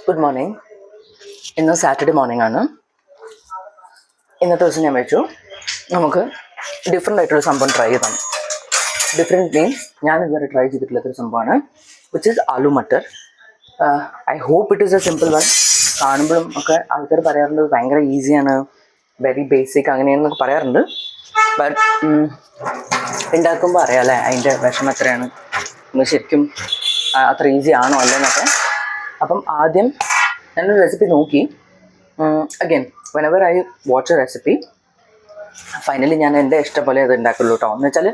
Good morning. ഇന്ന് Saturday morning ആണ്. ഇന്നത്തെ ദിവസം ഞാൻ വെച്ചു നമുക്ക് ഡിഫറെൻ്റ് ആയിട്ടൊരു സംഭവം ട്രൈ ചെയ്താണ്. ഡിഫറെൻറ്റ് മീൻസ് ഞാൻ ഇതുവരെ ട്രൈ ചെയ്തിട്ടില്ലാത്തൊരു സംഭവമാണ്, which is aloo matar. I hope it is a simple one. കാണുമ്പോഴും ഒക്കെ ആൾക്കാർ പറയാറുണ്ട് ഭയങ്കര ഈസിയാണ്, വെരി ബേസിക് അങ്ങനെയാണെന്നൊക്കെ പറയാറുണ്ട്. ബട്ട് ഉണ്ടാക്കുമ്പോൾ അറിയാമല്ലേ അതിൻ്റെ വിഷമം എത്രയാണ്, ശരിക്കും അത്ര ഈസി ആണോ അല്ലെന്നൊക്കെ. അപ്പം ആദ്യം ഞാനൊരു റെസിപ്പി നോക്കി. Again whenever I watch A recipe, finally ഞാൻ എൻ്റെ ഇഷ്ടം പോലെ അത് ഉണ്ടാക്കുള്ളൂ കേട്ടോ. എന്ന് വെച്ചാൽ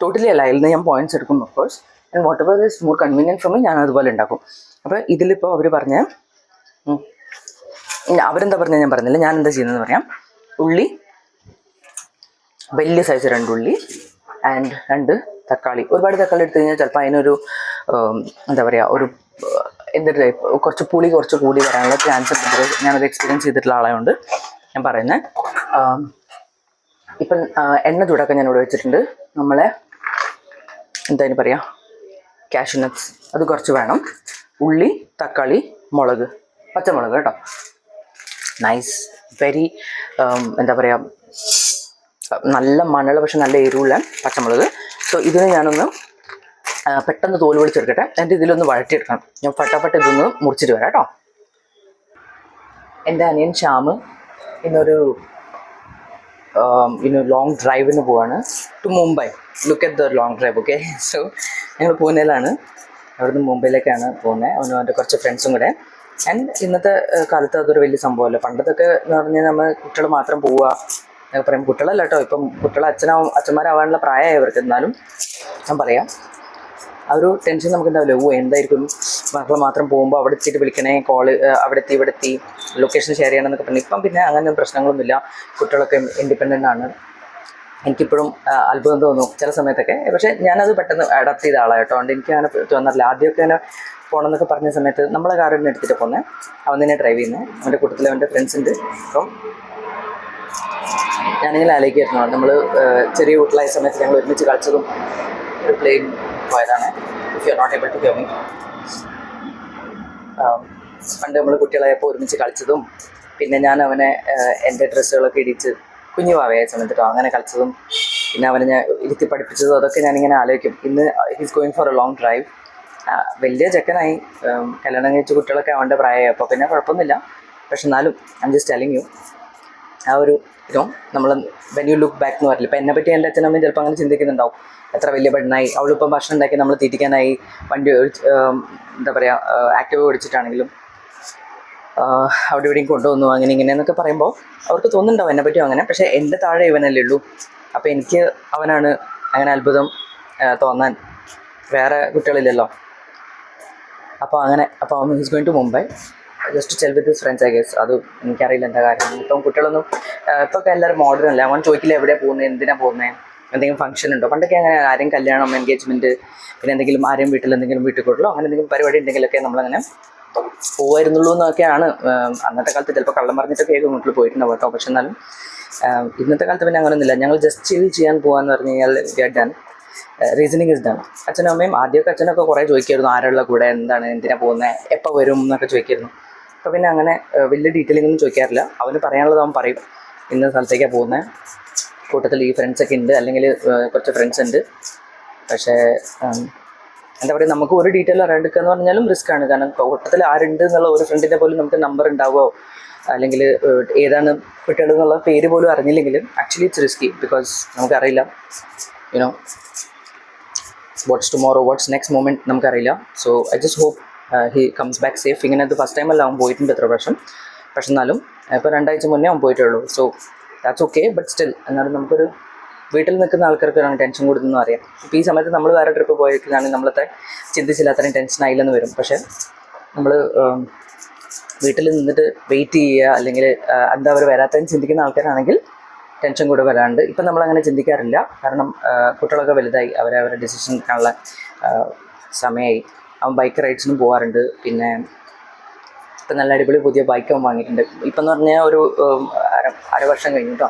ടോട്ടലി അല്ല, അതിൽ നിന്ന് ഞാൻ പോയിൻറ്റ്സ് എടുക്കും of course. And what ever is more convenient for me ഞാൻ അതുപോലെ ഉണ്ടാക്കും. അപ്പോൾ ഇതിലിപ്പോൾ അവർ പറഞ്ഞ അവരെന്താ പറഞ്ഞാൽ ഞാൻ പറഞ്ഞില്ല, ഞാൻ എന്താ ചെയ്യുന്നതെന്ന് പറയാം. ഉള്ളി, വലിയ സൈസ് 2 ഉള്ളി ആൻഡ് 2 തക്കാളി. ഒരുപാട് തക്കാളി എടുത്തു കഴിഞ്ഞാൽ ചിലപ്പോൾ അതിനൊരു എന്താ പറയുക, ഒരു എന്തൊരു കുറച്ച് പുളി കുറച്ച് കൂടി വരാനുള്ള ചാൻസ് ഉണ്ട്. ഞാനത് എക്സ്പീരിയൻസ് ചെയ്തിട്ടുള്ള ആളായതുകൊണ്ട് ഞാൻ പറയുന്നത്. ഇപ്പം എണ്ണ ചൂടാക്കാൻ ഞാനിവിടെ വെച്ചിട്ടുണ്ട്. നമ്മളെ എന്തായാലും പറയുക, കാഷ്യൂ നട്ട്സ് അത് കുറച്ച് വേണം. ഉള്ളി, തക്കാളി, മുളക്, പച്ചമുളക് കേട്ടോ. നൈസ് വെരി എന്താ പറയുക, നല്ല മണമുള്ള പക്ഷെ നല്ല എരിവുള്ള പച്ചമുളക്. സോ ഇതിന് ഞാനൊന്ന് പെട്ടെന്ന് തോല് പൊളിച്ചെടുക്കട്ടെ. എൻ്റെ ഇതിലൊന്ന് വഴറ്റിയെടുക്കണം. ഞാൻ ഫട്ടാഫട്ട് ഇതൊന്ന് മുറിച്ചിട്ട് വരാം കേട്ടോ. എൻ്റെ അനിയൻ ശ്യാമ് ഇന്നൊരു ലോങ് ഡ്രൈവിന് പോവാണ് to Mumbai. Look at the long drive. Okay, so ഞങ്ങൾ പൂനെയിലാണ്, അവിടുന്ന് മുംബൈയിലേക്കാണ് പോകുന്നത്. അവനും അവൻ്റെ കുറച്ച് ഫ്രണ്ട്സും കൂടെ. ആൻഡ് ഇന്നത്തെ കാലത്ത് അതൊരു വലിയ സംഭവമല്ല. പണ്ടത്തൊക്കെ എന്ന് പറഞ്ഞാൽ നമ്മൾ കുട്ടികൾ മാത്രം പോവുക എന്നൊക്കെ പറയും. കുട്ടികളല്ല കേട്ടോ, ഇപ്പം കുട്ടികൾ അച്ഛന്മാരാവാനുള്ള പ്രായമായവർക്ക്. എന്നാലും ഞാൻ പറയാം, ആ ഒരു ടെൻഷൻ നമുക്കുണ്ടാവില്ല. എന്തായിരിക്കും മക്കൾ മാത്രം പോകുമ്പോൾ അവിടെ എത്തിയിട്ട് വിളിക്കണേ, കോള് അവിടെ എത്തി ലൊക്കേഷൻ ഷെയർ ചെയ്യണം എന്നൊക്കെ പറഞ്ഞു. ഇപ്പം പിന്നെ അങ്ങനെ പ്രശ്നങ്ങളൊന്നുമില്ല, കുട്ടികളൊക്കെ ഇൻഡിപെൻഡൻ്റ് ആണ്. എനിക്കിപ്പോഴും അത്ഭുതം തോന്നും ചില സമയത്തൊക്കെ. പക്ഷേ ഞാനത് പെട്ടെന്ന് അഡാപ്റ്റ് ചെയ്ത ആളാണ് കേട്ടോ. അതുകൊണ്ട് എനിക്ക് അങ്ങനെ തോന്നാറില്ല. ആദ്യമൊക്കെ അങ്ങനെ പോകണമെന്നൊക്കെ പറഞ്ഞ സമയത്ത് നമ്മളെ കാർ തന്നെ എടുത്തിട്ട് പോകുന്നത്, അവൻ തന്നെ ഡ്രൈവ് ചെയ്യുന്നത്. അവൻ്റെ കൂട്ടത്തിൽ അവൻ്റെ ഫ്രണ്ട്സ് ഉണ്ട്. അപ്പം ഞാനിങ്ങനെ ആലോചിക്കായിരുന്നു, നമ്മൾ ചെറിയ വീട്ടിലായ സമയത്ത് ഞങ്ങൾ ഒരുമിച്ച് കളിച്ചതും ഒരു പ്ലെയിൻ പോയതാണ്. If you are not able to hear me. പണ്ട് നമ്മൾ കുട്ടികളായപ്പോൾ ഒരുമിച്ച് കളിച്ചതും, പിന്നെ ഞാൻ അവനെ എൻ്റെ ഡ്രസ്സുകളൊക്കെ ഇടിച്ച് കുഞ്ഞു പാവയായ സമയത്തിട്ടോ അങ്ങനെ കളിച്ചതും, പിന്നെ അവനെ ഞാൻ ഇരുത്തി പഠിപ്പിച്ചതും, അതൊക്കെ ഞാനിങ്ങനെ ആലോചിക്കും. ഇന്ന് he's going for A long drive. വലിയ ചെക്കനായി, കല്യാണം കഴിച്ച കുട്ടികളൊക്കെ അവൻ്റെ പ്രായമായി. അപ്പോൾ പിന്നെ കുഴപ്പമൊന്നുമില്ല. പക്ഷെ എന്നാലും I am just telling you, ആ ഒരു നമ്മൾ വെൻ യു ലുക്ക് ബാക്ക് എന്ന് പറയില്ല. ഇപ്പം എന്നെ പറ്റി എൻ്റെ അച്ഛനമ്മയും ചിലപ്പോൾ അങ്ങനെ ചിന്തിക്കുന്നുണ്ടാവും, എത്ര വലിയ പെണ്ണായി, അവളിപ്പം ഭക്ഷണം ഉണ്ടാക്കി നമ്മൾ തീറ്റിക്കാനായി, വണ്ടി എന്താ പറയുക ആക്റ്റീവ് ഓടിച്ചിട്ടാണെങ്കിലും അവിടെ ഇവിടെയും കൊണ്ടുവന്നു അങ്ങനെ ഇങ്ങനെയെന്നൊക്കെ പറയുമ്പോൾ അവർക്ക് തോന്നുന്നുണ്ടാവും എന്നെ പറ്റിയും അങ്ങനെ. പക്ഷേ എൻ്റെ താഴെ ഇവനല്ലേ ഉള്ളൂ. അപ്പോൾ എനിക്ക് അവനാണ് അങ്ങനെ അത്ഭുതം തോന്നാൻ, വേറെ കുട്ടികളില്ലല്ലോ. അപ്പോൾ അവൻ is going to Mumbai just chill with his friends I guess. അത് എനിക്കറിയില്ല എന്താ കാര്യം. ഇപ്പം കുട്ടികളൊന്നും ഇപ്പൊക്കെ എല്ലാവരും മോഡേൺ അല്ല. അവൻ ചോദിക്കില്ല എവിടെയാണ് പോകുന്നത്, എന്തിനാണ് പോകുന്നത്, എന്തെങ്കിലും ഫംഗ്ഷൻ ഉണ്ടോ. പണ്ടൊക്കെ അങ്ങനെ ആരെയും കല്യാണം, എൻഗേജ്മെൻറ്റ്, പിന്നെ എന്തെങ്കിലും ആരെയും വീട്ടിൽ എന്തെങ്കിലും വീട്ടിൽ കൂടലോ അങ്ങനെ എന്തെങ്കിലും പരിപാടി ഉണ്ടെങ്കിലൊക്കെ നമ്മളങ്ങനെ പോകുമായിരുന്നുള്ളൂ എന്നൊക്കെയാണ്. അന്നത്തെ കാലത്ത് ചിലപ്പോൾ കള്ളം പറഞ്ഞിട്ടൊക്കെ വീട്ടിൽ പോയിട്ടുണ്ടാവും കേട്ടോ. പക്ഷെ എന്നാലും ഇന്നത്തെ കാലത്ത് പിന്നെ അങ്ങനെയൊന്നുമില്ല. ഞങ്ങൾ ജസ്റ്റ് ചിൽ ചെയ്യാൻ പോകാമെന്ന് പറഞ്ഞു കഴിഞ്ഞാൽ we are done. Reasoning is done. അച്ഛനും അമ്മയും ആദ്യമൊക്കെ അച്ഛനൊക്കെ കുറേ ചോദിക്കുമായിരുന്നു, ആരുള്ള കൂടെ, എന്താണ്, എന്തിനാണ് പോകുന്നത്, എപ്പോൾ വരും എന്നൊക്കെ ചോദിക്കുമായിരുന്നു. അപ്പോൾ പിന്നെ അങ്ങനെ വലിയ ഡീറ്റെയിലിംഗ് ഒന്നും ചോദിക്കാറില്ല. അവന് പറയാനുള്ളത് അവൻ പറയും, ഇന്ന സ്ഥലത്തേക്കാണ് പോകുന്നത്, കൂട്ടത്തിൽ ഈ ഫ്രണ്ട്സൊക്കെ ഉണ്ട്, അല്ലെങ്കിൽ കുറച്ച് ഫ്രണ്ട്സ് ഉണ്ട്. പക്ഷേ എന്താ പറയുക, നമുക്ക് ഒരു ഡീറ്റെയിൽ അറിയാണ്ടിരിക്കുക എന്ന് പറഞ്ഞാലും റിസ്ക് ആണ്. കാരണം കൂട്ടത്തിൽ ആരുണ്ട് എന്നുള്ള ഒരു ഫ്രണ്ടിൻ്റെ പോലും നമുക്ക് നമ്പർ ഉണ്ടാവുമോ, അല്ലെങ്കിൽ ഏതാണ് കുട്ടികൾ എന്നുള്ള പേര് പോലും അറിഞ്ഞില്ലെങ്കിലും ആക്ച്വലി ഇറ്റ്സ് റിസ്കി. ബിക്കോസ് നമുക്കറിയില്ല you know what's tomorrow, what's next moment നമുക്കറിയില്ല. So I just hope he comes back safe. ഇങ്ങനെ അത് ഫസ്റ്റ് ടൈമല്ല, അവൻ പോയിട്ടുണ്ട് എത്ര പ്രാവശ്യം. പക്ഷെ എന്നാലും ഇപ്പോൾ 2 ആഴ്ച മുന്നേ അവൻ പോയിട്ടുള്ളൂ. So that's okay. But still എന്നാലും നമുക്കൊരു വീട്ടിൽ നിൽക്കുന്ന ആൾക്കാർക്ക് ടെൻഷൻ കൊടുത്തെന്ന് അറിയാം. ഇപ്പോൾ ഈ സമയത്ത് നമ്മൾ വേറെ ട്രിപ്പ് പോയിരിക്കുകയാണെങ്കിൽ നമ്മളത്തെ ചിന്തിച്ചില്ല അത്രയും ടെൻഷൻ ആയില്ലെന്ന് വരും. പക്ഷേ നമ്മൾ വീട്ടിൽ നിന്നിട്ട് വെയിറ്റ് ചെയ്യുക, അല്ലെങ്കിൽ എന്താ അവർ വരാത്തതെന്ന് ചിന്തിക്കുന്ന ആൾക്കാരാണെങ്കിൽ ടെൻഷൻ കൂടെ വരാണ്ട്. ഇപ്പം നമ്മളങ്ങനെ ചിന്തിക്കാറില്ല. കാരണം കുട്ടികളൊക്കെ വലുതായി, അവരവരുടെ ഡിസിഷൻ എടുക്കാനുള്ള സമയമായി. അവൻ ബൈക്ക് റൈഡ്സിനും പോകാറുണ്ട്. പിന്നെ ഇപ്പം നല്ല അടിപൊളി പുതിയ ബൈക്ക് അവൻ വാങ്ങിയിട്ടുണ്ട്. ഇപ്പം എന്ന് പറഞ്ഞാൽ ഒരു അര വർഷം കഴിഞ്ഞു കേട്ടോ.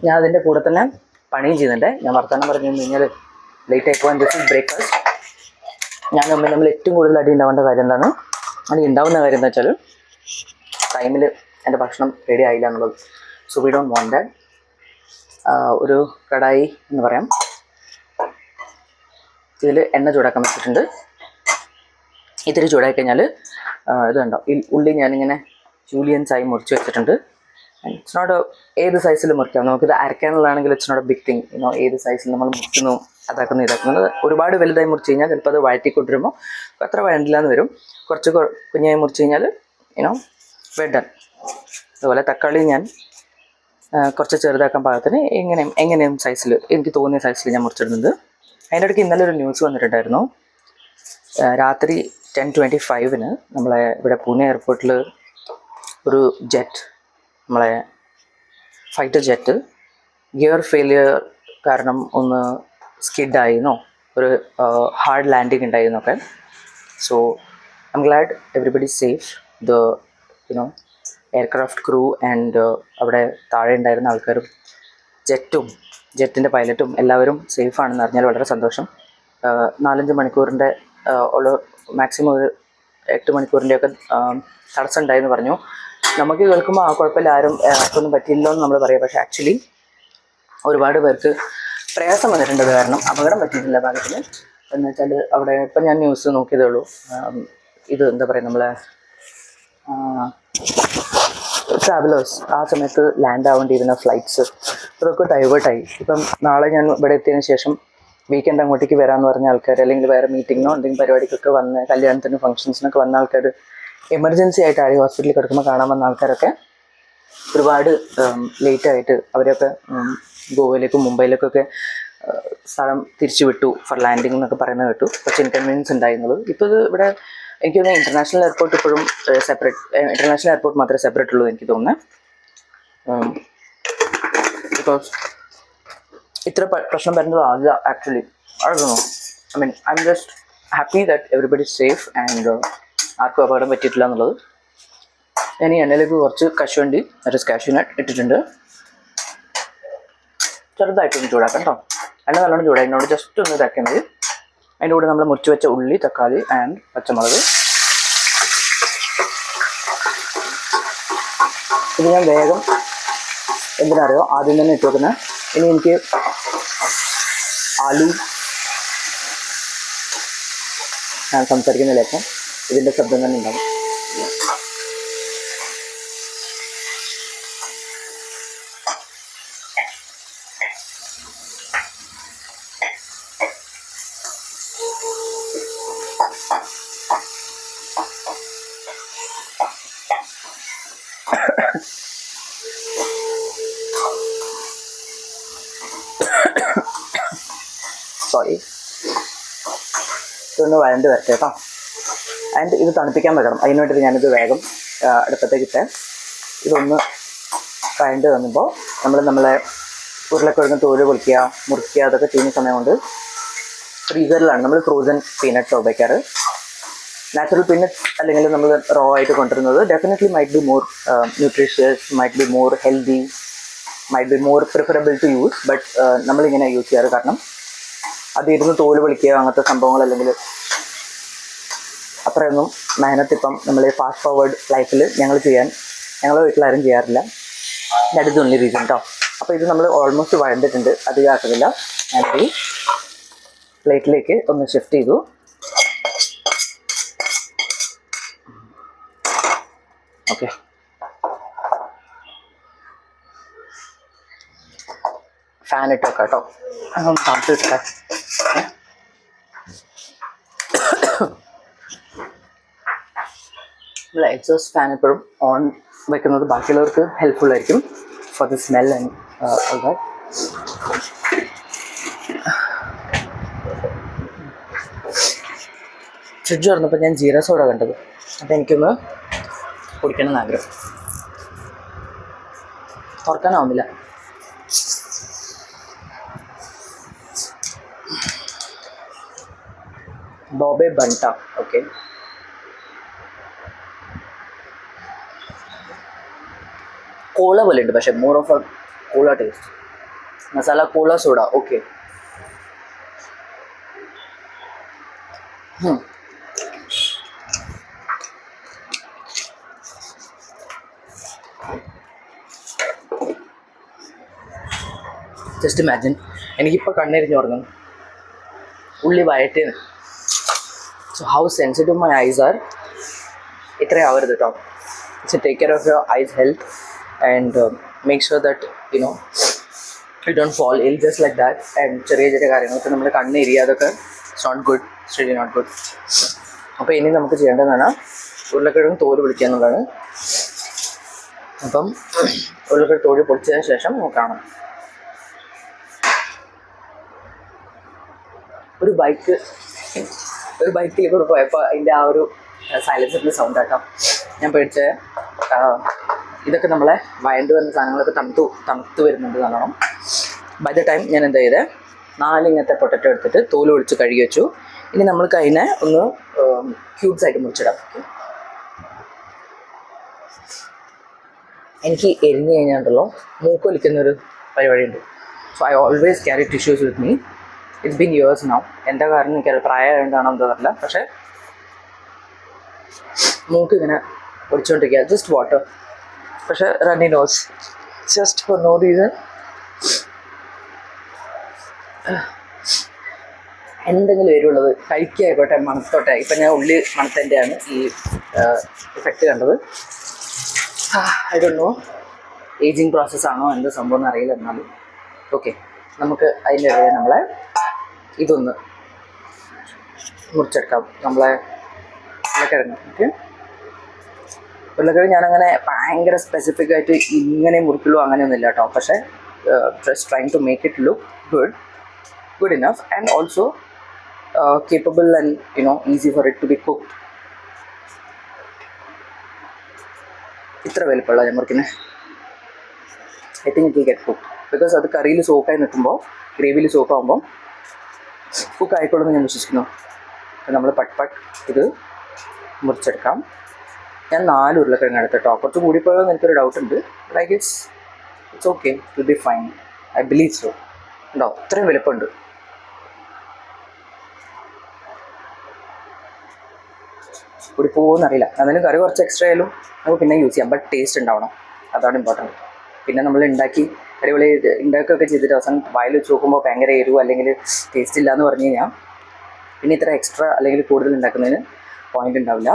ഞാൻ അതിൻ്റെ കൂടെ തന്നെ പണിയും ചെയ്യുന്നുണ്ട്. ഞാൻ വർത്തമാനം പറഞ്ഞു കഴിഞ്ഞാൽ ലേറ്റ് ആയി പോകാൻ. This is breakfast. ഞാൻ നമ്മൾ ഏറ്റവും കൂടുതൽ അടി ഉണ്ടാവേണ്ട കാര്യം എന്താണ്? അടി ഉണ്ടാവുന്ന കാര്യം എന്താ വെച്ചാൽ ടൈമിൽ എൻ്റെ ഭക്ഷണം റെഡി ആയില്ല എന്നുള്ളത്. So we don't want that. ഒരു കടായി എന്ന് പറയാം, ഇതിൽ എണ്ണ ചൂടാക്കാൻ വെച്ചിട്ടുണ്ട്. ഇത്തിരി ചൂടായി കഴിഞ്ഞാൽ ഇത് കണ്ടോ, ഈ ഉള്ളി ഞാനിങ്ങനെ ജൂലിയൻസായി മുറിച്ച് വെച്ചിട്ടുണ്ട്. ഇറ്റ്സ് നോട്ട് ഏത് സൈസിൽ മുറിക്കാം, നമുക്കിത് അരക്കാനുള്ളതാണെങ്കിൽ it's not a big thing. ഏത് സൈസിൽ നമ്മൾ മുറിക്കുന്നു അതാക്കുന്നു ഇതാക്കുന്നത്. ഒരുപാട് വലുതായി മുറിച്ച് കഴിഞ്ഞാൽ ചിലപ്പോൾ അത് വഴറ്റിക്കൊണ്ടിരുമ്പോൾ അത്ര വഴണ്ടില്ലാന്ന് വരും. കുറച്ച് കുഞ്ഞായി മുറിച്ച് കഴിഞ്ഞാൽ വെൽ ഡൺ. അതുപോലെ തക്കാളി ഞാൻ കുറച്ച് ചെറുതാക്കാൻ പാകത്തിന് എങ്ങനെയും സൈസിൽ എനിക്ക് തോന്നിയ സൈസിൽ ഞാൻ മുറിച്ചിടുന്നുണ്ട്. അതിൻ്റെ ഇടയ്ക്ക് ഇന്നലെ ഒരു ന്യൂസ് വന്നിട്ടുണ്ടായിരുന്നു. രാത്രി 10:25 നമ്മളെ ഇവിടെ പൂനെ എയർപോർട്ടിൽ ഒരു ജെറ്റ്, നമ്മളെ ഫൈറ്റർ ജെറ്റ് ഗിയർ ഫെയിലിയർ കാരണം ഒന്ന് സ്കിഡായിരുന്നോ, ഒരു ഹാർഡ് ലാൻഡിങ് ഉണ്ടായിരുന്നൊക്കെ. So I am glad everybody safe, the aircraft crew and അവിടെ താഴെ ഉണ്ടായിരുന്ന ആൾക്കാരും ജെറ്റിൻ്റെ പൈലറ്റും എല്ലാവരും സേഫാണെന്ന് അറിഞ്ഞാൽ വളരെ സന്തോഷം. 4-5 മണിക്കൂറിൻ്റെ ഉള്ള മാക്സിമം ഒരു 8 മണിക്കൂറിൻ്റെയൊക്കെ തടസ്സം ഉണ്ടായെന്ന് പറഞ്ഞു. നമുക്ക് കേൾക്കുമ്പോൾ കുഴപ്പമില്ല, ആരും ഒന്നും പറ്റിയില്ലോ എന്ന് നമ്മൾ പറയാം. പക്ഷേ ആക്ച്വലി ഒരുപാട് പേർക്ക് പ്രയാസം വന്നിട്ടുണ്ട്. അത് കാരണം അപകടം പറ്റിയിട്ടില്ല ഭാഗത്തിന്. എന്ന് വെച്ചാൽ അവിടെ ഇപ്പം ഞാൻ ന്യൂസ് നോക്കിയതേ ഉള്ളൂ. ഇത് എന്താ പറയുക, നമ്മളെ ട്രാവലേഴ്സ് ആ സമയത്ത് ലാൻഡ് ആവേണ്ടിയിരുന്ന ഫ്ലൈറ്റ്സ് അതൊക്കെ ഡൈവേർട്ടായി. ഇപ്പം നാളെ ഞാൻ ഇവിടെ എത്തിയതിന് ശേഷം വീക്കെൻഡ് അങ്ങോട്ടേക്ക് വരാമെന്ന് പറഞ്ഞ ആൾക്കാർ, അല്ലെങ്കിൽ വേറെ മീറ്റിങ്ങിനോ എന്തെങ്കിലും പരിപാടിക്കൊക്കെ വന്ന് കല്യാണത്തിനും ഫംഗ്ഷൻസിനൊക്കെ വന്ന ആൾക്കാർ, എമർജൻസി ആയിട്ട് ആരെയും ഹോസ്പിറ്റലിൽ കിടക്കുമ്പോൾ കാണാൻ വന്ന ആൾക്കാരൊക്കെ ഒരുപാട് ലേറ്റായിട്ട് അവരൊക്കെ ഗോവയിലേക്കും മുംബൈയിലേക്കൊക്കെ സ്ഥലം തിരിച്ചു വിട്ടു ഫോർ ലാൻഡിങ് എന്നൊക്കെ പറയുന്നത് കേട്ടു. കുറച്ച് ഇൻകൺവീനിയൻസ് ഉണ്ടായിരുന്നത്. ഇപ്പോൾ ഇത് ഇവിടെ എനിക്ക് തോന്നുന്നത് ഇൻ്റർനാഷണൽ എയർപോർട്ട് ഇപ്പോഴും സെപ്പറേറ്റ്, ഇൻ്റർനാഷണൽ എയർപോർട്ട് മാത്രമേ സെപ്പറേറ്റ് ഉള്ളൂ എനിക്ക് തോന്നുന്നത്. ബിക്കോസ് ഇത്ര പ്രശ്നം വരുന്നത് ആകില്ല ആക്ച്വലി. അറിയുന്നു, I mean I am just happy that everybody safe and ആർക്കും അപകടം പറ്റിയിട്ടില്ല എന്നുള്ളത്. ഞാൻ ഈ എണ്ണയിലേക്ക് കുറച്ച് കശുവണ്ടി, കാഷ്യൂനട്ട് ഇട്ടിട്ടുണ്ട്. ചെറുതായിട്ടൊന്ന് ചൂടാക്കാം കേട്ടോ. എണ്ണ നല്ലോണം ചൂടായി, എന്നോട് ജസ്റ്റ് ഒന്ന് ഇതാക്കിയാൽ മതി. അതിൻ്റെ കൂടെ നമ്മൾ മുറിച്ച് വെച്ച ഉള്ളി, തക്കാളി ആൻഡ് പച്ചമുളക്. ഇത് ഞാൻ വേഗം എന്തിനറിയോ ആദ്യം തന്നെ ഇട്ട് വെക്കുന്നത്. ഇനി എനിക്ക് ആലു, ഞാൻ സംസാരിക്കുന്നില്ല ഇപ്പം, ഇതിൻ്റെ ശബ്ദം തന്നെ ഉണ്ടാകും. സോറി, ഇതൊന്ന് വഴണ്ട് വരട്ടെ കേട്ടോ. ആൻഡ് ഇത് തണുപ്പിക്കാൻ വെക്കണം. അതിന് വേണ്ടിയിട്ട് ഞാനിത് വേഗം അടുപ്പത്തേക്ക് ഇട്ടേ. ഇതൊന്ന് വഴണ്ട് വന്നുമ്പോൾ നമ്മളെ ഉരുളക്കിഴങ്ങ് തോല് പൊളിക്കുക, മുറിക്കുക, അതൊക്കെ ചെയ്യുന്ന സമയം കൊണ്ട് ഫ്രീസറിലാണ് നമ്മൾ ഫ്രോസൺ പീനട്ട്സ് ഉപയോഗിക്കാറ്. നാച്ചുറൽ പീനട്ട്സ് അല്ലെങ്കിൽ നമ്മൾ റോ ആയിട്ട് കൊണ്ടുവരുന്നത് definitely might be more nutritious, might be more healthy, might be more preferable to use. But നമ്മളിങ്ങനെ യൂസ് ചെയ്യാറ് കാരണം അത് ഇരുന്ന് തോല് പൊളിക്കുക അങ്ങനത്തെ സംഭവങ്ങൾ, അല്ലെങ്കിൽ അത്രയൊന്നും മെഹനത്ത് ഇപ്പം നമ്മൾ ഫാസ്റ്റ് ഫോർവേഡ് ലൈഫിൽ ഞങ്ങളുടെ വീട്ടിലാരും ചെയ്യാറില്ല. ദാറ്റ് ഇസ് ഓൺലി റീസൺ കേട്ടോ. അപ്പോൾ ഇത് നമ്മൾ ഓൾമോസ്റ്റ് വഴണ്ടിട്ടുണ്ട്, അധികം ആക്കുന്നില്ല. ഞാനിത് പ്ലേറ്റിലേക്ക് ഒന്ന് ഷിഫ്റ്റ് ചെയ്തു. ഓക്കെ, ഫാൻ ഇട്ട് വെക്കാം കേട്ടോ. തണുത്ത് കിട്ടട്ടെ. നമ്മൾ എക്സോസ്റ്റ് ഫാൻ എപ്പോഴും ഓൺ വെക്കുന്നത് ബാക്കിയുള്ളവർക്ക് ഹെൽപ്ഫുൾ ആയിരിക്കും for the smell and all that. Fridge തുറന്നപ്പോൾ ഞാൻ ജീര സോഡ കണ്ടത്. അപ്പോൾ എനിക്കൊന്ന് കുടിക്കണം എന്ന് ആഗ്രഹം. തുറക്കാനാവുന്നില്ല. ബോബെ ബണ്ട. ഓക്കെ, കോള പോലെ ഉണ്ട്, പക്ഷേ more of a cola taste. Masala cola soda. Okay, just imagine, എനിക്കിപ്പോൾ കണ്ണെരിഞ്ഞ് തുടങ്ങും ഉള്ളി വഴറ്റിന്. So how sensitive my eyes are. ഇത്രയും ആവരുത് കേട്ടോ. So take care of your eyes health and make sure that you know you don't fall ill just like that. And ചെറിയ ചെറിയ കാര്യങ്ങളൊക്കെ നമ്മൾ കണ്ണെരിയ, അതൊക്കെ it's not good, it's really not good. അപ്പോൾ ഇനി നമുക്ക് ചെയ്യേണ്ടതാണ് ഉരുളക്കിഴങ്ങ് തോല് പൊളിക്കുക എന്നുള്ളതാണ്. അപ്പം ഉരുളക്കിഴങ്ങ് തോല് പൊളിച്ചതിന് ശേഷം നമുക്ക് കാണാം. ഒരു ബൈക്കിൽ കൂടെ പോയപ്പോൾ അതിൻ്റെ ആ ഒരു സൈലൻസറിൻ്റെ സൗണ്ട് ആട്ടോ ഞാൻ പേടിച്ചത്. ഇതൊക്കെ നമ്മളെ വയണ്ട് വരുന്ന സാധനങ്ങളൊക്കെ തണുത്ത് വരുന്നുണ്ട് നല്ലോണം. ബൈ ദ ടൈം ഞാൻ എന്താ ചെയ്തത്, 4 ഇങ്ങനത്തെ പൊട്ടറ്റോ എടുത്തിട്ട് തോല് ഒഴിച്ച് കഴുകി വെച്ചു. ഇനി നമ്മൾക്ക് അതിനെ ഒന്ന് ക്യൂബ്സ് ആയിട്ട് മുറിച്ചിടാം. എനിക്ക് എരിഞ്ഞു കഴിഞ്ഞാണ്ടല്ലോ മൂക്കൊലിക്കുന്നൊരു പരിപാടിയുണ്ട്. So I always carry tissues with me. It's been years now. എന്താ കാരണം എനിക്കത് പ്രായമായതുകൊണ്ടാണോ എന്താ അറിയില്ല, പക്ഷേ മൂക്ക് ഇങ്ങനെ ഒടിച്ചുകൊണ്ടിരിക്കുക. ജസ്റ്റ് വാട്ടർ, പക്ഷേ runny nose, just for no reason. എന്തെങ്കിലും എരിവുള്ളത് കഴിക്കായിക്കോട്ടെ, മണത്തോട്ടെ. ഇപ്പം ഞാൻ ഉള്ളി മണത്തൻ്റെയാണ് ഈ ഇഫക്റ്റ് കണ്ടത്. ഐ ഡോണ്ട് നോ ഏജിങ് പ്രോസസ്സാണോ എന്ത് സംഭവം എന്ന് അറിയില്ല. എന്നാലും ഓക്കെ, നമുക്ക് അതിൻ്റെ ഇടയിൽ നമ്മളെ ഇതൊന്ന് മുറിച്ചെടുക്കാം. നമ്മളെ ഉരുളക്കിഴങ്ങ്. ഓക്കെ, ഉരുളക്കിഴങ്ങ് ഞാനങ്ങനെ ഭയങ്കര സ്പെസിഫിക് ആയിട്ട് ഇങ്ങനെ മുറിക്കുള്ളൂ അങ്ങനെയൊന്നുമില്ല കേട്ടോ. പക്ഷേ just trying to make it look good enough and also capable and easy for it to be cooked. ഇത്ര വലുപ്പമുള്ള ഞാൻ മുറിക്കുന്നത്. I think it will get cook because അത് കറിയിൽ സോക്കായി നിൽക്കുമ്പോൾ, ഗ്രേവിയിൽ സോക്കാകുമ്പോൾ കുക്ക് ആയിക്കോളുമെന്ന് ഞാൻ വിശ്വസിക്കുന്നു. നമ്മൾ പട്ട് ഇത് മുറിച്ചെടുക്കാം. ഞാൻ 4 ഉരുളക്കിഴങ്ങ് എടുത്തിട്ടോ. കുറച്ച് കൂടിപ്പോയെന്ന് എനിക്കൊരു ഡൗട്ട് ഉണ്ട്. Like it's okay, it will be fine, I believe so. ഉണ്ടോ, ഇത്രയും വലുപ്പമുണ്ട്. കൂടി പോകുമെന്നറിയില്ല. എന്നാലും കറി കുറച്ച് എക്സ്ട്രാ ആയാലും നമുക്ക് പിന്നെ യൂസ് ചെയ്യാം. ബട്ട് ടേസ്റ്റ് ഉണ്ടാവണം, അതാണ് ഇമ്പോർട്ടൻറ്റ്. പിന്നെ നമ്മൾ അടിപൊളി ഉണ്ടാക്കുകയൊക്കെ ചെയ്തിട്ട് അവസാനം വായിൽ വെച്ച് നോക്കുമ്പോൾ ഭയങ്കര എരിവ് അല്ലെങ്കിൽ ടേസ്റ്റ് ഇല്ല എന്ന് പറഞ്ഞു കഴിഞ്ഞാൽ പിന്നെ ഇത്ര എക്സ്ട്രാ അല്ലെങ്കിൽ കൂടുതൽ ഉണ്ടാക്കുന്നതിന് പോയിൻ്റ് ഉണ്ടാവില്ല.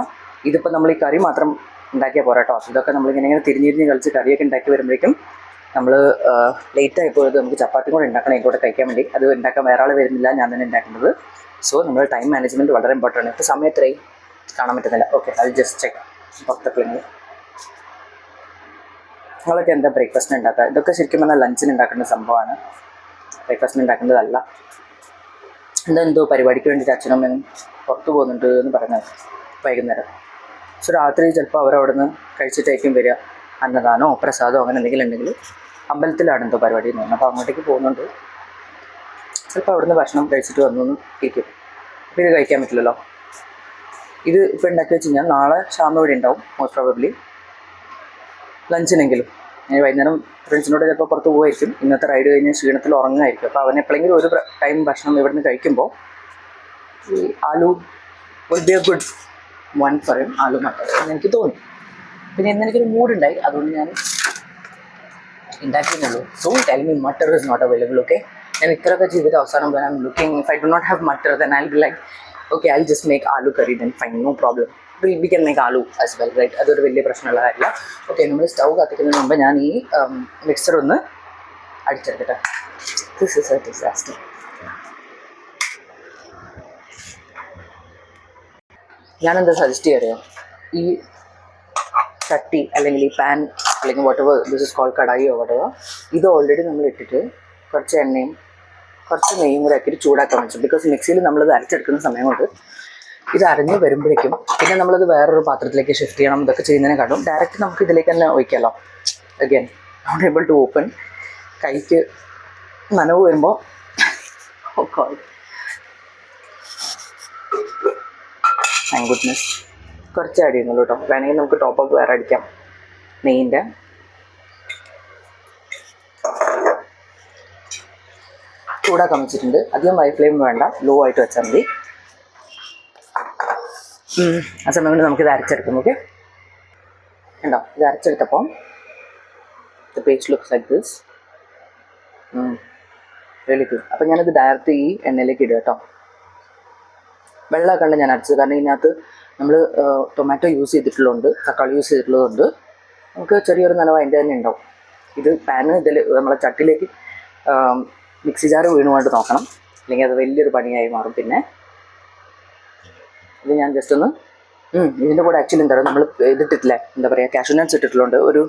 ഇതിപ്പോൾ നമ്മൾ ഈ കറി മാത്രം ഉണ്ടാക്കിയാൽ പോരാട്ടോ. ഇതൊക്കെ നമ്മളിങ്ങനെ തിരിഞ്ഞിരിഞ്ഞ് കളിച്ച് കറിയൊക്കെ ഉണ്ടാക്കി വരുമ്പോഴേക്കും നമ്മൾ ലേറ്റായി പോയത്. നമുക്ക് ചപ്പാത്തി കൂടെ ഉണ്ടാക്കണം ഇതിലൂടെ കഴിക്കാൻ വേണ്ടി. അത് ഉണ്ടാക്കാൻ വേറെ ആൾ വരുന്നില്ല, ഞാൻ തന്നെ ഉണ്ടാക്കുന്നത്. സോ നമ്മൾ ടൈം മാനേജ്മെൻറ്റ് വളരെ ഇമ്പോർട്ടൻ്റ് ആണ്. ഇപ്പോൾ സമയത്രയും കാണാൻ പറ്റുന്നില്ല. ഓക്കെ, അത് ജസ്റ്റ് ചെക്ക് പുറത്തെപ്പിളിങ്ങൾ. നിങ്ങളൊക്കെ എന്താ ബ്രേക്ക്ഫാസ്റ്റിന് ഉണ്ടാക്കുക? ഇതൊക്കെ ശരിക്കും പറഞ്ഞാൽ ലഞ്ചിന് ഉണ്ടാക്കേണ്ട സംഭവമാണ്, ബ്രേക്ക്ഫാസ്റ്റിന് ഉണ്ടാക്കേണ്ടതല്ല. എന്തോ പരിപാടിക്ക് വേണ്ടിയിട്ട് അച്ഛനും അമ്മയും പുറത്ത് പോകുന്നുണ്ട് എന്ന് പറഞ്ഞത് വൈകുന്നേരം. സോ രാത്രി ചിലപ്പോൾ അവരവിടെ നിന്ന് കഴിച്ചിട്ടായിരിക്കും വരിക. അന്നദാനോ പ്രസാദമോ അങ്ങനെ എന്തെങ്കിലും ഉണ്ടെങ്കിൽ അമ്പലത്തിലാണ് എന്തോ പരിപാടി എന്ന് പറഞ്ഞു. അപ്പോൾ അങ്ങോട്ടേക്ക് പോകുന്നുണ്ട്. ചിലപ്പോൾ അവിടുന്ന് ഭക്ഷണം കഴിച്ചിട്ട് വന്നു ഇരിക്കും. അപ്പോൾ ഇത് കഴിക്കാൻ പറ്റില്ലല്ലോ. ഇത് ഇപ്പോൾ ഉണ്ടാക്കി വെച്ച് കഴിഞ്ഞാൽ നാളെ ഷാമ ഇവിടെ ഉണ്ടാവും മോസ്റ്റ് പ്രോബബ്ലി ലഞ്ചിനെങ്കിലും. വൈകുന്നേരം ഫ്രണ്ട്സിനോട് ചിലപ്പോൾ പുറത്ത് പോകുമായിരിക്കും. ഇന്നത്തെ റൈഡ് കഴിഞ്ഞ് ക്ഷീണത്തിൽ ഉറങ്ങുമായിരിക്കും. അപ്പോൾ അവൻ എപ്പോഴെങ്കിലും ഒരു ടൈം ഭക്ഷണം ഇവിടെ നിന്ന് കഴിക്കുമ്പോൾ ഈ aloo will be a good one for him, aloo matar എന്ന് എനിക്ക് തോന്നി. പിന്നെ ഇന്ന് എനിക്കൊരു മൂഡുണ്ടായി, അതുകൊണ്ട് ഞാൻ ഉണ്ടാക്കിയെന്നുള്ളൂ. So tell me matar is not available. Okay, ഞാൻ ഇത്രയൊക്കെ ചെയ്തിട്ട് അവസാനം I am looking, if I do not have matar then I will be like okay, I'll just make aloo curry then, fine, no problem. We can make aloo as well, right? അതൊരു വലിയ പ്രശ്നമുള്ള കാര്യമില്ല. Okay, നമ്മൾ stove കത്തിക്കുന്നതിന് മുമ്പ് ഞാൻ ഈ mixer ഒന്ന് അടിച്ചെടുക്കട്ടെ. This is a disaster. ഞാനെന്താ സജസ്റ്റ് ചെയ്യാറിയോ, ഈ ചട്ടി അല്ലെങ്കിൽ ഈ പാൻ അല്ലെങ്കിൽ whatever this is called കടായിയോ whatever, ഇത് ഓൾറെഡി നമ്മൾ ഇട്ടിട്ട് കുറച്ച് എണ്ണയും കുറച്ച് നെയ്യും കൂടെ ആക്കിയിട്ട് ചൂടാക്കാൻ വെച്ചു. ബിക്കോസ് മിക്സിയിൽ നമ്മളത് അരച്ചെടുക്കുന്ന സമയം കൊണ്ട് ഇത് അരഞ്ഞ് വരുമ്പോഴേക്കും പിന്നെ നമ്മളത് വേറൊരു പാത്രത്തിലേക്ക് ഷിഫ്റ്റ് ചെയ്യണം. ഇതൊക്കെ ചെയ്യുന്നതിനെക്കാട്ടും ഡയറക്റ്റ് നമുക്ക് ഇതിലേക്ക് തന്നെ ഒഴിക്കാമല്ലോ. Again not able to open. കൈക്ക് നനവ് വരുമ്പോൾ താങ്ക് ഗുഡ്നസ് കുറച്ച് ആഡ് ചെയ്യുന്നുള്ളൂ കേട്ടോ. വേണമെങ്കിൽ നമുക്ക് ടോപ്പ് അപ്പ് വേറെ അടിക്കാം നെയ്യിൻ്റെ. ചൂടാക്കാൻ വെച്ചിട്ടുണ്ട്. അധികം ഹൈ ഫ്ലെയിം വേണ്ട, ലോ ആയിട്ട് വെച്ചാൽ മതി. ആ സമയം കൊണ്ട് നമുക്കിത് അരച്ചെടുക്കാം. ഓക്കെ, ഉണ്ടോ? ഇത് അരച്ചെടുത്തപ്പോൾ the paste looks like this. Really good. അപ്പം ഞാനത് ഡയറക്റ്റ് ഈ എണ്ണയിലേക്ക് ഇടുക കേട്ടോ. വെള്ളമൊക്കെ ഞാൻ അരച്ചത്, കാരണം ഇതിനകത്ത് നമ്മൾ ടൊമാറ്റോ യൂസ് ചെയ്തിട്ടുള്ളതുകൊണ്ട്, തക്കാളി യൂസ് ചെയ്തിട്ടുള്ളതുകൊണ്ട് നമുക്ക് ചെറിയൊരു നനവ് അതിൻ്റെ തന്നെ ഉണ്ടാവും. ഇത് പാന് ഇതിൽ നമ്മളെ ചട്ടിയിലേക്ക് മിക്സി ജാറ് വീണുകൊണ്ട് നോക്കണം, അല്ലെങ്കിൽ അത് വലിയൊരു പണിയായി മാറും. പിന്നെ ഇത് ഞാൻ ജസ്റ്റ് ഒന്ന് ഇതിൻ്റെ കൂടെ ആക്ച്വലി എന്താ പറയുക, നമ്മൾ ഇതിട്ടിട്ടില്ലേ, എന്താ പറയുക, കാഷ്യൂ നട്ട്സ് ഇട്ടിട്ടുള്ളതുകൊണ്ട് ഒരു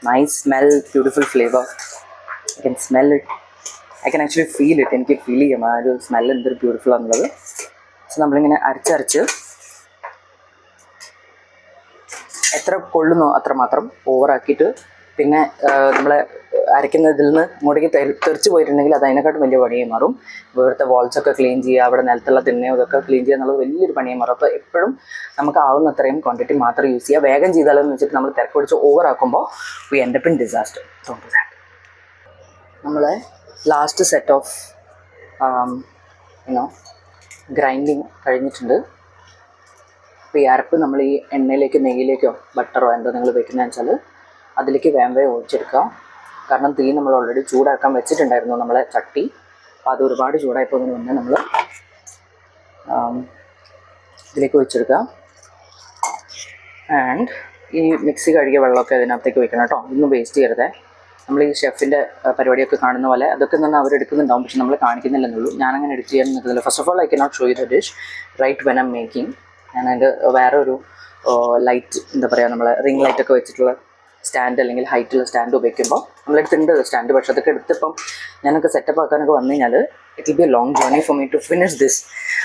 nice smell, beautiful flavour. I can smell it, I can actually feel it. എനിക്ക് ഫീൽ ചെയ്യാം ആ ഒരു സ്മെൽ എന്തൊരു ബ്യൂട്ടിഫുൾ ആണെന്നുള്ളത്. സോ നമ്മളിങ്ങനെ അരച്ചരച്ച് എത്ര കൊള്ളുന്നോ അത്രമാത്രം ഓവറാക്കിയിട്ട്, പിന്നെ നമ്മളെ അരയ്ക്കുന്നതിൽ നിന്ന് മുടക്കി തെറിച്ച് പോയിട്ടുണ്ടെങ്കിൽ അത് അതിനെക്കാട്ടും വലിയ പണിയായി മാറും. ഇവിടുത്തെ വാൾസൊക്കെ ക്ലീൻ ചെയ്യുക, അവിടെ നിലത്തുള്ള തിണ്ണയോ ഇതൊക്കെ ക്ലീൻ ചെയ്യുക എന്നുള്ളത് വലിയൊരു പണിയായി മാറും. അപ്പോൾ എപ്പോഴും നമുക്ക് ആവുന്നത്രയും ക്വാണ്ടിറ്റി മാത്രം യൂസ് ചെയ്യുക. വേഗം ചെയ്താലെന്ന് വെച്ചിട്ട് നമ്മൾ തിരക്ക് പിടിച്ച് ഓവറാക്കുമ്പോൾ we end up in disaster. നമ്മളെ ലാസ്റ്റ് സെറ്റ് ഓഫ് ഗ്രൈൻഡിങ് കഴിഞ്ഞിട്ടുണ്ട്. അപ്പോൾ ഈ അരപ്പ് നമ്മൾ ഈ എണ്ണയിലേക്ക്, നെയ്യിലേക്കോ ബട്ടറോ എന്തോ നിങ്ങൾ വെക്കുന്നതെന്ന് വെച്ചാൽ അതിലേക്ക് വേഗം ഒഴിച്ചെടുക്കുക. കാരണം തീ നമ്മൾ ഓൾറെഡി ചൂടാക്കാൻ വെച്ചിട്ടുണ്ടായിരുന്നു നമ്മളെ ചട്ടി. അപ്പോൾ അത് ഒരുപാട് ചൂടായപ്പോൾ മുന്നേ നമ്മൾ ഇതിലേക്ക് ഒഴിച്ചെടുക്കുക. ആൻഡ് ഈ മിക്സി കഴുകിയ വെള്ളമൊക്കെ അതിനകത്തേക്ക് വെക്കണം കേട്ടോ. ഇതൊന്നും വേസ്റ്റ് ചെയ്യരുത്. നമ്മൾ ഈ ഷെഫിൻ്റെ പരിപാടിയൊക്കെ കാണുന്ന പോലെ അതൊക്കെ തന്നെ അവരെടുക്കുന്നുണ്ടാവും, പക്ഷെ നമ്മൾ കാണിക്കുന്നില്ലെന്നുള്ളൂ. ഞാനങ്ങനെ എഡിറ്റ് ചെയ്യാൻ നിൽക്കുന്നില്ല. First of all I cannot show you the dish right when I am making. ഞാൻ അതിൻ്റെ വേറെ ഒരു ലൈറ്റ്, എന്താ പറയുക, നമ്മളെ റിംഗ് ലൈറ്റൊക്കെ വെച്ചിട്ടുള്ള സ്റ്റാൻഡ് അല്ലെങ്കിൽ ഹൈറ്റുള്ള സ്റ്റാൻഡ് ഉപയോഗിക്കുമ്പോൾ നമ്മളെടുത്തിട്ടുണ്ട് സ്റ്റാൻഡ്. പക്ഷേ അതൊക്കെ എടുത്തിപ്പം ഞാനൊക്കെ സെറ്റപ്പ് ആക്കാനൊക്കെ വന്നു കഴിഞ്ഞാൽ it will be a long journey for me to finish this.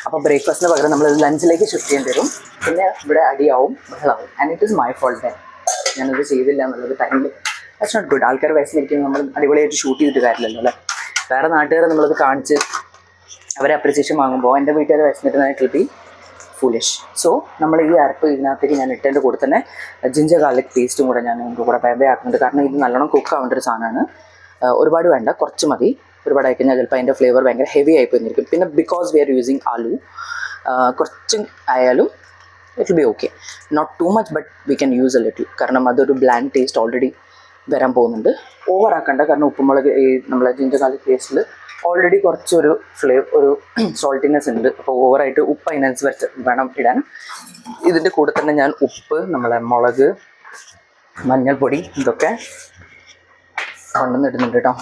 അപ്പോൾ ബ്രേക്ക്ഫാസ്റ്റിന് പകരം നമ്മൾ ലഞ്ചിലേക്ക് ഷിഫ്റ്റ് ചെയ്യേണ്ടി വരും. പിന്നെ ഇവിടെ അടിയാവും, ബഹളാവും. And it is my fault then. ഞാനത് ചെയ്തില്ല എന്നുള്ളത് ടൈമിൽ. That's not good. ആൾക്കാർ വയസ്സിലിരിക്കുമ്പോൾ നമ്മൾ അടിപൊളിയായിട്ട് ഷൂട്ട് ചെയ്തിട്ട് കാര്യമില്ലല്ലോ അല്ലേ. വേറെ നാട്ടുകാരെ നമ്മളത് കാണിച്ച് അവരെ അപ്രിസിയേഷൻ വാങ്ങുമ്പോൾ എൻ്റെ വീട്ടുകാർ വയസ്സിലിരുന്നതായിട്ട് it will be foolish. So നമ്മൾ ഈ അരപ്പ് ഇതിനകത്തേക്ക് ഞാൻ ഇട്ടതിൻ്റെ കൂടെ തന്നെ ജിഞ്ചർ ഗാർലിക് പേസ്റ്റും കൂടെ ഞാൻ ഇതിൻ്റെ കൂടെ പേബേ ആക്കുന്നുണ്ട്. കാരണം ഇത് നല്ലോണം കുക്ക് ആവേണ്ട ഒരു സാധനമാണ്. ഒരുപാട് വേണ്ട, കുറച്ച് മതി. ഒരുപാട് ആയിക്കഴിഞ്ഞാൽ ചിലപ്പോൾ അതിൻ്റെ ഫ്ലേവർ ഭയങ്കര ഹെവി ആയി പോയിരിക്കും. പിന്നെ because we are using aloo, കുറച്ച് ആയാലും it will be okay. Not too much, but we can use a little. കാരണം അതൊരു ബ്ലാൻഡ് ടേസ്റ്റ് ഓൾറെഡി വരാൻ പോകുന്നുണ്ട്. ഓവർ ആക്കണ്ട, കാരണം ഉപ്പുമുളക് ഈ നമ്മളെ ജിഞ്ചർ ഗാർലിക് പേസ്റ്റിൽ ഓൾറെഡി കുറച്ചൊരു ഒരു സോൾട്ടിനെസ് ഉണ്ട്. അപ്പോൾ ഓവറായിട്ട് ഉപ്പ് അതിനനുസരിച്ച് വേണം ഇടാൻ. ഇതിൻ്റെ കൂടെ തന്നെ ഞാൻ ഉപ്പ്, നമ്മളെ മുളക്, മഞ്ഞൾപ്പൊടി ഇതൊക്കെ കൊണ്ടുവന്ന് ഇടുന്നുണ്ട് കേട്ടോ.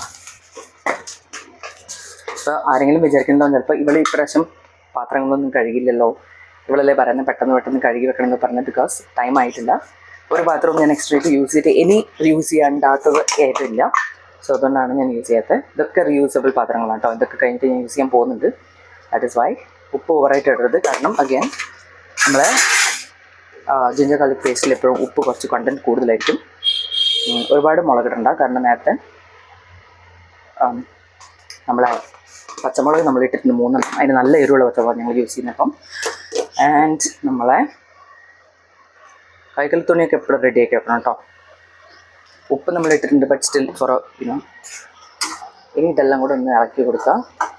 ഇപ്പോൾ ആരെങ്കിലും വിചാരിക്കുന്നുണ്ടാവും ചിലപ്പോൾ ഇവൾ ഇപ്രാവശ്യം പാത്രങ്ങളൊന്നും കഴുകില്ലല്ലോ, ഇവളല്ലേ പറയുന്നത് പെട്ടെന്ന് കഴുകി വെക്കണമെന്ന് പറഞ്ഞത്. ബിക്കോസ് ടൈം ആയിട്ടില്ല. ഒരു പാത്രവും ഞാൻ എക്സ്ട്രാ യൂസ് ചെയ്തിട്ട് ഇനി യൂസ് ചെയ്യാണ്ടാത്തത് ആയിട്ടില്ല. സോ അതുകൊണ്ടാണ് ഞാൻ യൂസ് ചെയ്യാത്തത്. ഇതൊക്കെ റീയൂസബിൾ പാത്രങ്ങളാണ് കേട്ടോ. ഇതൊക്കെ കഴിഞ്ഞിട്ട് ഞാൻ യൂസ് ചെയ്യാൻ പോകുന്നുണ്ട്. ദാറ്റ് ഇസ് വൈ ഉപ്പ് ഓവറായിട്ട് ഇടരുത്. കാരണം അഗൈൻ നമ്മളെ ജിഞ്ചർ ഗാർലിക് പേസ്റ്റിൽ എപ്പോഴും ഉപ്പ് കുറച്ച് കണ്ടൻറ്റ് കൂടുതലായിരിക്കും. ഒരുപാട് മുളകിടണ്ട, കാരണം നേരത്തെ നമ്മളെ പച്ചമുളക് നമ്മൾ ഇട്ടിട്ടുണ്ട് 3 അതിന് നല്ല എരിവുള്ള പച്ചമുളക് ഞങ്ങൾ യൂസ് ചെയ്യുന്നപ്പം. ആൻഡ് നമ്മളെ കൈക്കൽ തുണിയൊക്കെ എപ്പോഴും റെഡിയാക്കി വെക്കണം കേട്ടോ. ഉപ്പ് നമ്മൾ ഇട്ടിട്ടുണ്ട്, ബട്ട് സ്റ്റിൽ ഫോർ ഇനി ഇതെല്ലാം കൂടെ ഒന്ന് ഇളക്കി കൊടുക്കുക.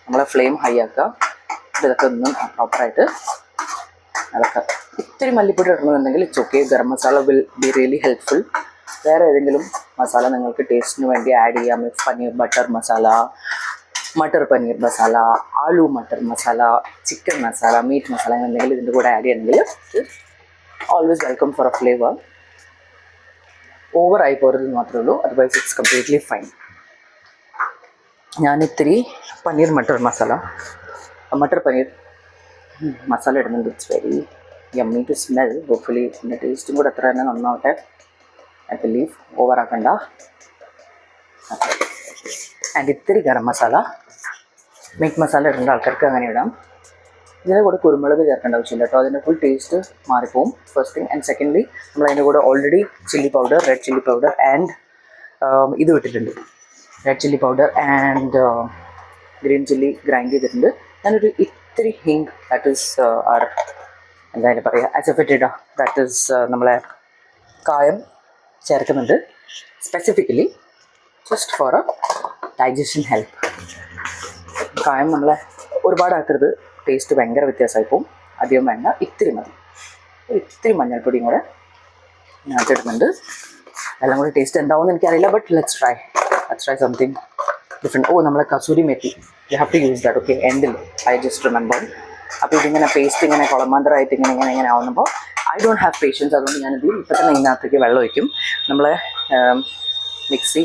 നമ്മളെ ഫ്ലെയിം ഹൈ ആക്കുക. ഇതൊക്കെ ഒന്ന് പ്രോപ്പറായിട്ട് ഇളക്കുക. ഇത്തിരി മല്ലിപ്പൊടി ഇടണമെന്നുണ്ടെങ്കിൽ it's okay. Garam masala will be really helpful. വേറെ ഏതെങ്കിലും മസാല നിങ്ങൾക്ക് ടേസ്റ്റിന് വേണ്ടി ആഡ് ചെയ്യാം. Paneer butter masala, matar paneer masala, aloo matar masala, chicken masala, meat masala, അങ്ങനെ എന്തെങ്കിലും ഇതിൻ്റെ കൂടെ ആഡ് ചെയ്യണമെങ്കിൽ always welcome for a flavour. ഓവറായി പോരുന്നത് മാത്രമേ ഉള്ളൂ, അതർവൈസ് ഇറ്റ്സ് കംപ്ലീറ്റ്ലി ഫൈൻ. ഞാനിത്തിരി പനീർ മട്ടർ പനീർ മസാല ഇടുന്നുണ്ട്. It's very yummy to smell. Hopefully ഇതിൻ്റെ ടേസ്റ്റും കൂടെ അത്ര തന്നെ നന്നാവട്ടെ. I believe ഓവറാക്കണ്ട. ആൻഡ് ഇത്തിരി ഗരം മസാല, മീറ്റ് മസാല ഇടേണ്ട ആൾക്കാർക്ക് അങ്ങനെ ഇടാം. ഇതിൻ്റെ കൂടെ കുരുമുളക് ചേർക്കേണ്ട ആവശ്യമില്ല കേട്ടോ. അതിൻ്റെ ഫുൾ ടേസ്റ്റ് മാറിപ്പോവും, ഫസ്റ്റ് തിങ്. ആൻഡ് സെക്കൻഡ്ലി നമ്മൾ അതിൻ്റെ കൂടെ already chilli powder, red chilli powder and ഇത് ഇട്ടിട്ടുണ്ട്. Red chilli powder and green chilli grind ചെയ്തിട്ടുണ്ട്. ഞാനൊരു ഇത്തിരി ഹിങ്, ദാറ്റ് ഈസ് എന്തായാലും പറയുക അസഫറ്റിഡ, ദാറ്റ് ഈസ് നമ്മളെ കായം ചേർക്കുന്നുണ്ട്. Specifically just for A digestion help. കായം നമ്മളെ ഒരുപാടാക്കരുത്, ടേസ്റ്റ് ഭയങ്കര വ്യത്യാസമായി പോവും. അധികം വേണ്ട, ഇത്തിരി മതി. ഇത്തിരി മഞ്ഞൾപ്പൊടിയും കൂടെ ഇതിനകത്തിടുന്നുണ്ട്. എല്ലാം കൂടി ടേസ്റ്റ് എന്താവും എനിക്കറിയില്ല, but let's try something different. Oh, നമ്മളെ kasuri methi, you have to use that. Okay, എൻഡിൽ ഐ ജസ്റ്റ് റിമെമ്പർ. അപ്പോൾ ഇതിങ്ങനെ പേസ്റ്റ് ഇങ്ങനെ കുളമാന്തരമായിട്ട് ഇങ്ങനെ ആവുമ്പോൾ ഐ ഡോണ്ട് ഹാവ് പേഷ്യൻസ്. അതുകൊണ്ട് ഞാനിത് ഇപ്പം തന്നെ ഇതിനകത്തേക്ക് വെള്ളം ഒഴിക്കും. നമ്മളെ മിക്സി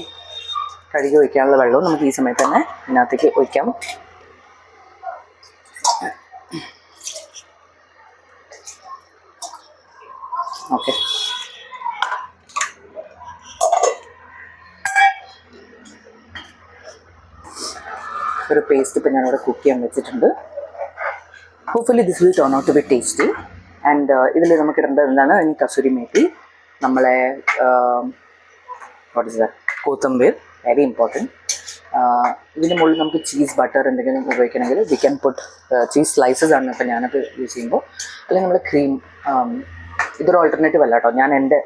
കഴുകി ഒഴിക്കാനുള്ള വെള്ളവും നമുക്ക് ഈ സമയത്ത് തന്നെ ഇതിനകത്തേക്ക് ഒഴിക്കാം. ഓക്കെ, ഒരു പേസ്റ്റ് ഇപ്പം ഞാനിവിടെ കുക്ക് ചെയ്യാൻ വെച്ചിട്ടുണ്ട്. Hopefully this will turn out to be tasty. And ഇതിൽ നമുക്ക് ഇടേണ്ടത് എന്താണ്, ഇനി കസൂരി മേത്തി, നമ്മളെ what is that, kothambir, very important. ഇതിൻ്റെ മുകളിൽ നമുക്ക് ചീസ് ബട്ടർ എന്തെങ്കിലും ഉപയോഗിക്കണമെങ്കിൽ we can put cheese slices ആണ് ഇപ്പം ഞാനത് യൂസ് ചെയ്യുമ്പോൾ. അല്ലെങ്കിൽ നമ്മൾ ക്രീം, ഇതൊരു ഓൾട്ടർനേറ്റീവ് അല്ല കേട്ടോ, ഞാൻ എൻ്റെ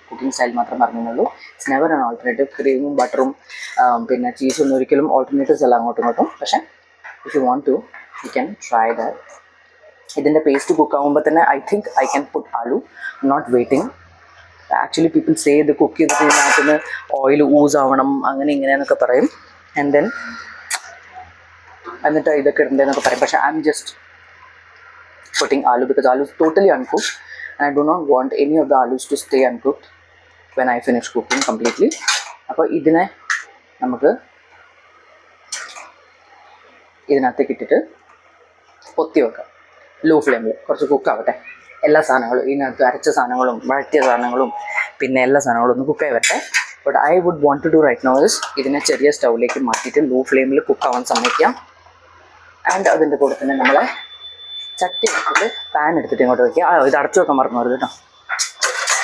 കുക്കിംഗ് സ്റ്റൈൽ മാത്രം പറഞ്ഞുള്ളൂ. It's never an alternative. ക്രീമും ബട്ടറും പിന്നെ ചീസൊന്നും ഒരിക്കലും ഓൾട്ടർനേറ്റീവ്സ് അല്ല അങ്ങോട്ടും ഇങ്ങോട്ടും. പക്ഷേ if you want to you can try that. ഇതിൻ്റെ പേസ്റ്റ് കുക്ക് ആകുമ്പോൾ തന്നെ I think I can put aloo, not waiting. Actually people say ഇത് കുക്ക് ചെയ്തിട്ട് ഇതിനകത്തുനിന്ന് ഓയിൽ ഊസ് ആവണം അങ്ങനെ ഇങ്ങനെയെന്നൊക്കെ പറയും. ആൻഡ് ദെൻ എന്നിട്ട് ഇതൊക്കെ ഇടേണ്ടതെന്നൊക്കെ പറയും. പക്ഷേ I am just putting aloo because aloo is totally uncooked and I do not want any of the aloos to stay uncooked when I finish cooking completely. അപ്പോൾ ഇതിനെ നമുക്ക് ഇതിനകത്തേക്ക് ഇട്ടിട്ട് പൊത്തി വെക്കാം ലോ ഫ്ലെയിമിൽ. കുറച്ച് കുക്കാവട്ടെ. എല്ലാ സാധനങ്ങളും ഇതിനകത്ത് അരച്ച സാധനങ്ങളും വഴറ്റിയ സാധനങ്ങളും പിന്നെ എല്ലാ സാധനങ്ങളും ഒന്ന് കുക്കായി വരട്ടെ. But I would want to do right now is ഇതിനെ ചെറിയ സ്റ്റൗവിലേക്ക് മാറ്റിയിട്ട് ലോ ഫ്ലെയിമിൽ കുക്കാവാൻ സമ്മതിക്കാം. ആൻഡ് അതിൻ്റെ കൂടെ തന്നെ നമ്മളെ ചട്ടി എടുത്തിട്ട് പാൻ എടുത്തിട്ട് ഇങ്ങോട്ട് വയ്ക്കുക. ഇത് അടച്ചു വെക്കാൻ മറന്നു വരുത് കേട്ടോ.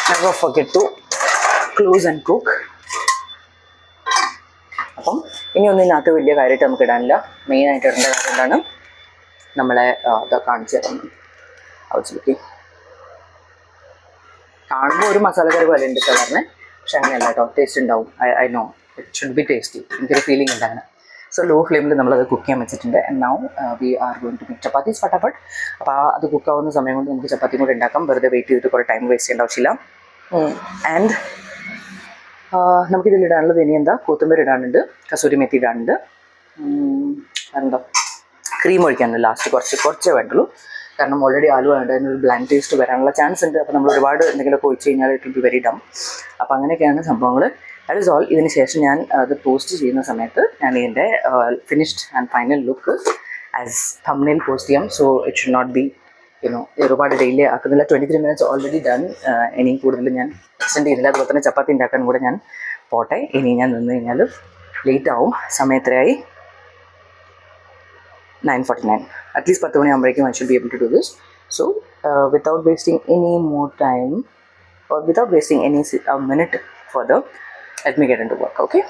Never forget to close and cook. അപ്പം ഇനിയൊന്നും ഇതിനകത്ത് വലിയ കാര്യമായിട്ട് നമുക്ക് ഇടാനില്ല. മെയിനായിട്ട് ഇടേണ്ട കാര്യം എന്താണ്, നമ്മളെ ഇതൊക്കെ കാണിച്ചു തരുന്നത്. ആവശ്യമില്ല, കാണുമ്പോൾ ഒരു മസാലക്കറി പോലെ ഉണ്ട് സാധാരണ, പക്ഷെ അങ്ങനെയല്ല കേട്ടോ. ടേസ്റ്റ് ഉണ്ടാവും. I know it should be tasty. എനിക്കൊരു ഫീലിംഗ് ഉണ്ട് അങ്ങനെ. സോ ലോ ഫ്ലെയിമിൽ നമ്മളത് കുക്ക് ചെയ്യാൻ വെച്ചിട്ടുണ്ട്. And now we are going to make chapatis ഫട്ടാഫട്ട്. അപ്പോൾ അത് കുക്കാവുന്ന സമയം കൊണ്ട് നമുക്ക് ചപ്പാത്തിയും കൂടെ ഉണ്ടാക്കാം. വെറുതെ വെയിറ്റ് ചെയ്തിട്ട് കുറേ ടൈം വേസ്റ്റ് ചെയ്യേണ്ട ആവശ്യമില്ല. ആൻഡ് നമുക്കിതിലിടാനുള്ളത് ഇനി എന്താ, കൊത്തമ്പരി ഇടാനുണ്ട്, കസൂരി മെത്തി ഇടാനുണ്ട്, എന്താ ക്രീം ഒഴിക്കാനുണ്ട് ലാസ്റ്റ്. കുറച്ചേ വേണ്ടുള്ളൂ. കാരണം ഓൾറെഡി ആലു ആയിട്ട് അതിനൊരു ബ്ലാൻഡ് ടേസ്റ്റ് വരാനുള്ള ചാൻസ് ഉണ്ട്. അപ്പോൾ നമ്മൾ ഒരുപാട് എന്തെങ്കിലുമൊക്കെ ഒഴിച്ച് കഴിഞ്ഞാൽ it will be very dumb. അപ്പോൾ അങ്ങനെയൊക്കെയാണ് സംഭവങ്ങൾ. That is all. ഇതിന് ശേഷം ഞാൻ അത് പോസ്റ്റ് ചെയ്യുന്ന സമയത്ത് ഞാൻ ഇതിൻ്റെ finished and final look as thumbnail post ചെയ്യാം. So it should not be ഒരുപാട് ഡെയിലി ആക്കുന്നില്ല. 23 minutes ഓൾറെഡി ഡൺ. ഇനി കൂടുതൽ ഞാൻ എക്സ്റ്റെൻഡ് ചെയ്യുന്നില്ല. അതുപോലെ തന്നെ ചപ്പാത്തി ഉണ്ടാക്കാൻ കൂടെ ഞാൻ പോട്ടെ. ഇനി ഞാൻ നിന്ന് കഴിഞ്ഞാൽ ലേറ്റ് ആവും. സമയത്രയായി 9:49. അറ്റ്ലീസ്റ്റ് 10 മണിയാകുമ്പോഴേക്കും I should be able to do this. So without wasting any more time or without wasting any minute further, let me get into work. Okay.